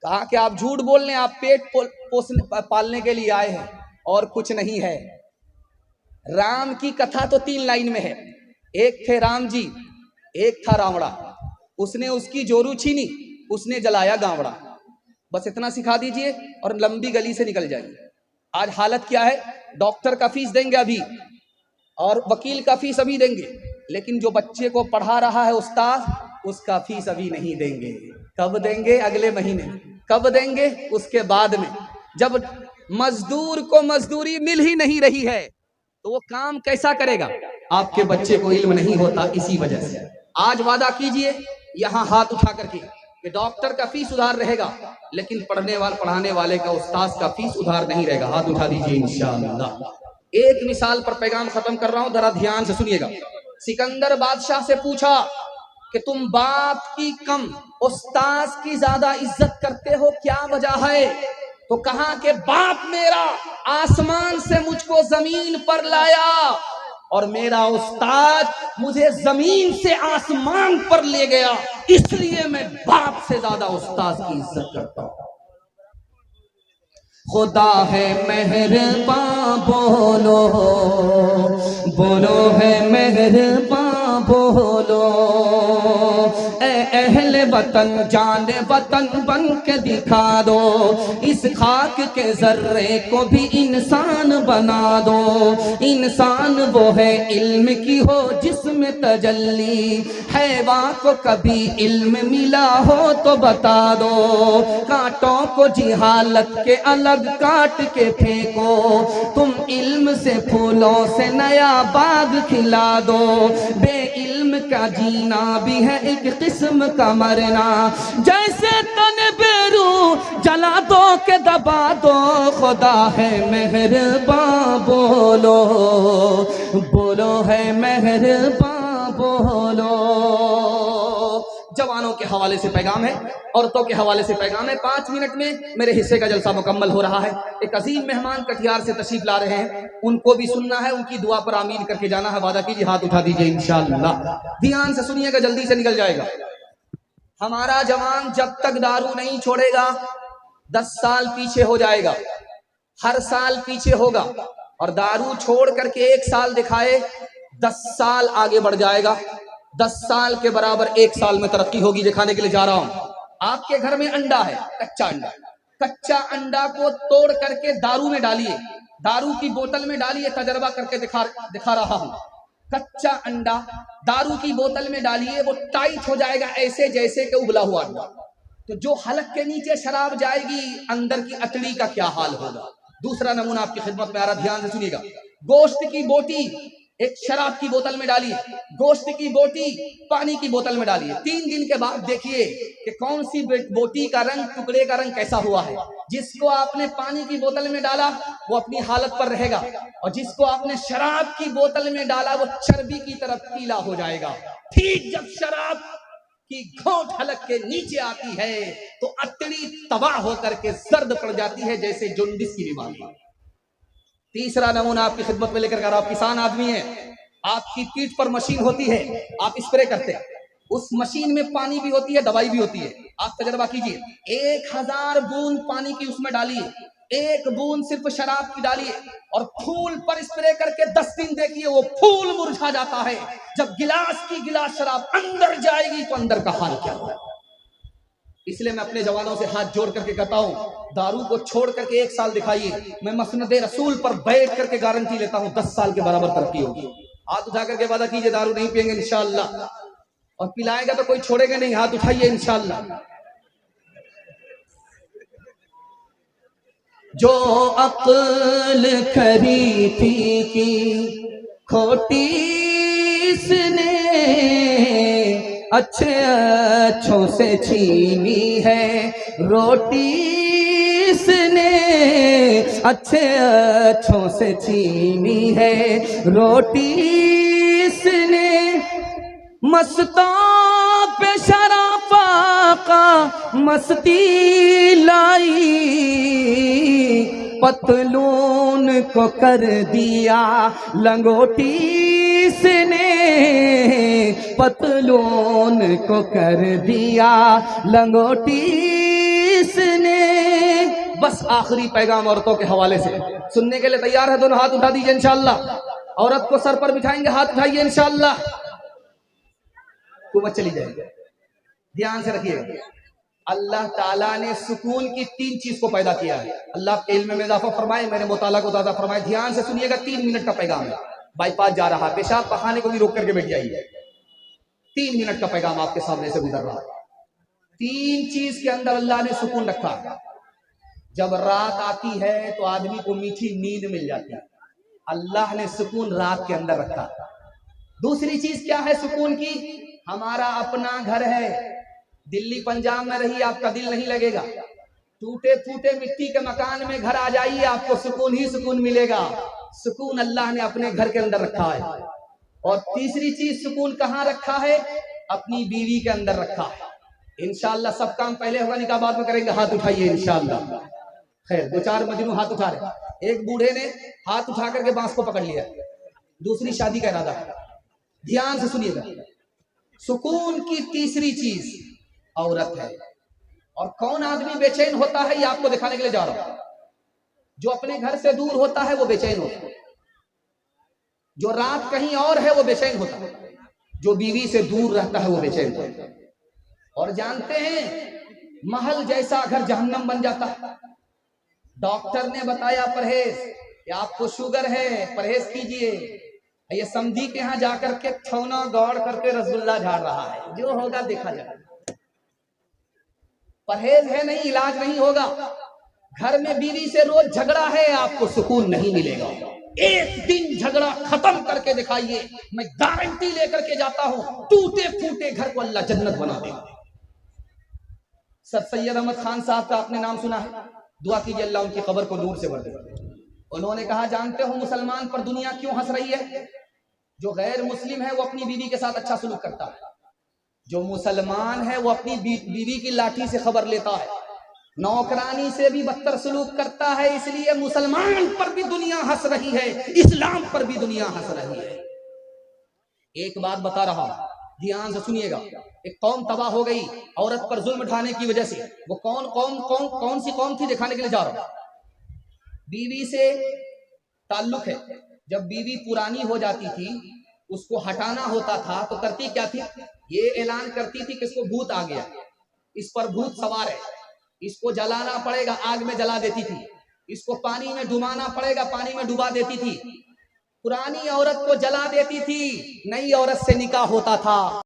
कहा कि आप झूठ बोल रहे हैं, आप पेट पोसने पालने के लिए आए हैं और कुछ नहीं है। राम की कथा तो 3 लाइन में है। एक थे राम जी, एक था रावणा। उसने उसकी जोरू छीनी, उसने जलाया गावड़ा। बस इतना सिखा दीजिए और लंबी गली से निकल जाइए। आज हालत क्या है, डॉक्टर का फीस देंगे अभी और वकील का फीस अभी देंगे, लेकिन जो बच्चे को पढ़ा रहा है उस्ताद, उसका फीस अभी नहीं देंगे। कब देंगे? अगले महीने। कब देंगे? उसके बाद में। जब मजदूर को मजदूरी मिल ही नहीं रही है तो वो काम कैसा करेगा? आपके बच्चे को इल्म नहीं होता इसी वजह से। आज वादा कीजिए यहां हाथ उठा करके कि डॉक्टर का फीस उधार रहेगा, लेकिन पढ़ाने वाले का, उस्ताद का फीस उधार नहीं रहेगा। हाथ उठा दीजिए इंशाअल्लाह। एक मिसाल पर पैगाम खत्म कर रहा हूं, जरा ध्यान से सुनिएगा। सिकंदर बादशाह से पूछा कि तुम बाप की कम उस्ताद की ज्यादा इज्जत करते हो, क्या वजह है? तो कहा कि बाप मेरा आसमान से मुझको जमीन पर लाया और मेरा उस्ताद मुझे जमीन से आसमान पर ले गया, इसलिए मैं बाप से ज्यादा उस्ताद की इज्जत करता हूं। खुदा है मेहरबान, बोलो बोलो है मेहरबान, बोलो अहले वतन जान वतन बन के दिखा दो, इस खाक के जर्रे को भी इंसान बना दो। इंसान वो है इल्म की हो जिसमें तजल्ली, हैवान को कभी इल्म मिला हो तो बता दो। कांटों को जिहालत के अलग काट के फेंको, तुम इल्म से फूलों से नया बाग खिला दो। बे इल्म का जीना भी है एक किस्म का मरना, जैसे तन बेरू जला दो के दबा दो। खुदा है मेहरबान, बोलो बोलो है मेहरबान, बोलो। जवानों के हवाले से पैगाम है, औरतों के हवाले से पैगाम है। 5 मिनट में मेरे हिस्से का जलसा मुकम्मल हो रहा है। एक अजीम मेहमान कटिहार से तशरीफ ला रहे हैं, उनको भी सुनना है, उनकी दुआ पर आमीन करके जाना है। वादा कीजिए, हाथ उठा दीजिए इंशाअल्लाह। ध्यान से सुनिएगा, जल्दी से निकल जाएगा। हमारा जवान जब तक दारू नहीं छोड़ेगा 10 साल पीछे हो जाएगा, हर साल पीछे होगा। और दारू छोड़ करके 1 साल दिखाए, 10 साल आगे बढ़ जाएगा। 10 साल के बराबर 1 साल में तरक्की होगी। दिखाने के लिए जा रहा हूं। आपके घर में अंडा है, कच्चा अंडा। कच्चा अंडा को तोड़ करके दारू में डालिए, दारू की बोतल में डालिए। तजर्बा करके दिखा रहा हूं। कच्चा अंडा दारू की बोतल में डालिए, वो टाइट हो जाएगा ऐसे जैसे कि उबला हुआ अंडा। तो जो हलक के नीचे शराब जाएगी, अंदर की अतड़ी का क्या हाल होगा। दूसरा नमूना आपकी खिदमत में आ रहा, ध्यान से सुनिएगा। गोश्त की बोटी एक शराब की बोतल में डालिए, गोश्त की बोटी पानी की बोतल में डालिए। 3 दिन के बाद देखिए कि कौन सी बोटी का रंग, टुकड़े का रंग कैसा हुआ है। जिसको आपने पानी की बोतल में डाला वो अपनी हालत पर रहेगा, और जिसको आपने शराब की बोतल में डाला वो चर्बी की तरफ पीला हो जाएगा। ठीक जब शराब की घोंट हलक के नीचे आती है तो अतड़ी तबाह होकर के जर्द पड़ जाती है, जैसे जोंडिस की बीमारी। तीसरा नमूना आपकी खिदमत में लेकर आप किसान आदमी हैं, आपकी पीठ पर मशीन होती है, आप स्प्रे करते हैं। उस मशीन में पानी भी होती है, दवाई भी होती है। आप तजर्बा कीजिए, 1000 बूंद पानी की उसमें डालिए, 1 बूंद सिर्फ शराब की डालिए और फूल पर स्प्रे करके 10 दिन देखिए, वो फूल मुरझा जाता है। जब गिलास की गिलास शराब अंदर जाएगी तो अंदर का हाल क्या होगा। इसलिए मैं अपने जवानों से हाथ जोड़ करके कहता हूं, दारू को छोड़ करके 1 साल दिखाइए। मैं मसनदे रसूल पर बैठ करके गारंटी लेता हूं 10 साल के बराबर तरक्की होगी। हाथ उठा करके वादा कीजिए, दारू नहीं पिएंगे इंशाअल्लाह, और पिलाएगा तो कोई छोड़ेगा नहीं। हाथ उठाइए इंशाअल्लाह। जो अक्ल खरी थी की खोटी इसने, अच्छे अच्छों से छीनी है रोटी इसने, अच्छे अच्छों से छीनी है रोटी इसने। मस्तों पे शराफा का मस्ती लाई, पतलून को कर दिया लंगोटी इसने, पतलून को कर दिया लंगोटी इसने। बस आखिरी पैगाम औरतों के हवाले से सुनने के लिए तैयार है? दोनों हाथ उठा दीजिए इंशाअल्लाह। औरत को सर पर बिठाएंगे, हाथ उठाइए इंशाअल्लाह। कुवत चली जाएगी। ध्यान से रखिएगा, अल्लाह ताला ने सुकून की 3 चीज को पैदा किया है। अल्लाह के इल्म में इजाफा फरमाए, मेरे मुताला को ताज़ा फरमाए। ध्यान से सुनिएगा, 3 मिनट का पैगाम है। बाईपास जा रहा है, पेशाब पखाने को भी रोक करके बैठ जाइए। 3 मिनट का पैगाम आपके सामने से गुजर रहा है। 3 चीज के अंदर अल्लाह ने सुकून रखा है। जब रात आती है तो आदमी को मीठी नींद मिल जाती है, अल्लाह ने सुकून रात के अंदर रखा। दूसरी चीज क्या है सुकून की? हमारा अपना घर है। दिल्ली पंजाब में रही आपका दिल नहीं लगेगा, टूटे फूटे मिट्टी के मकान में घर आ जाइए, आपको सुकून ही सुकून मिलेगा। सुकून अल्लाह ने अपने घर के अंदर रखा है। और तीसरी चीज सुकून कहाँ रखा है? अपनी बीवी के अंदर रखा है। इंशाअल्लाह सब काम पहले होगा, निकाह बाद में करेंगे। हाथ उठाइए इंशाअल्लाह। खैर 2-4 मजनू हाथ उठा रहे। एक बूढ़े ने हाथ उठा करके बांस को पकड़ लिया, दूसरी शादी का इरादा। ध्यान से सुनिएगा, सुकून की तीसरी चीज औरत है। और कौन आदमी बेचैन होता है ये आपको दिखाने के लिए जा रहा हूं। जो अपने घर से दूर होता है वो बेचैन होता है, जो रात कहीं और है वो बेचैन होता है, जो बीवी से दूर रहता है वो बेचैन होता है। और जानते हैं महल जैसा घर जहन्नम बन जाता है। डॉक्टर ने बताया परहेज कि आपको शुगर है, परहेज कीजिए। ये समझी के यहाँ जाकर के ठौना गौड़ करके रसगुल्ला झाड़ रहा है, जो होगा देखा जाएगा। परहेज है नहीं, इलाज नहीं होगा। घर में बीवी से रोज झगड़ा है, आपको सुकून नहीं मिलेगा। एक दिन झगड़ा खत्म करके दिखाइए, मैं गारंटी लेकर के जाता हूं, टूटे फूटे घर को अल्लाह जन्नत बना देगा। सर सैयद अहमद खान साहब का आपने नाम सुना है, दुआ कीजिए अल्लाह उनकी कब्र को नूर से भर दे। उन्होंने कहा, जानते हो मुसलमान पर दुनिया क्यों हंस रही है? जो गैर मुस्लिम है वो अपनी बीवी के साथ अच्छा सलूक करता है, जो मुसलमान है वो अपनी बीवी की लाठी से खबर लेता है, नौकरानी से भी बदतर सलूक करता है। इसलिए मुसलमान पर भी दुनिया हंस रही है, इस्लाम पर भी दुनिया हंस रही है। एक बात बता रहा हूं, ध्यान से सुनिएगा। एक कौम तबाह हो गई औरत पर जुल्म ढाने की वजह से। वो कौन सी कौम थी दिखाने के लिए जा रहा हूं। बीवी से ताल्लुक है। जब बीवी पुरानी हो जाती थी, उसको हटाना होता था तो करती क्या थी? ये ऐलान करती थी कि इसको भूत आ गया, इस पर भूत सवार है, इसको जलाना पड़ेगा, आग में जला देती थी। इसको पानी में डुबाना पड़ेगा, पानी में डुबा देती थी। पुरानी औरत को जला देती थी, नई औरत से निकाह होता था।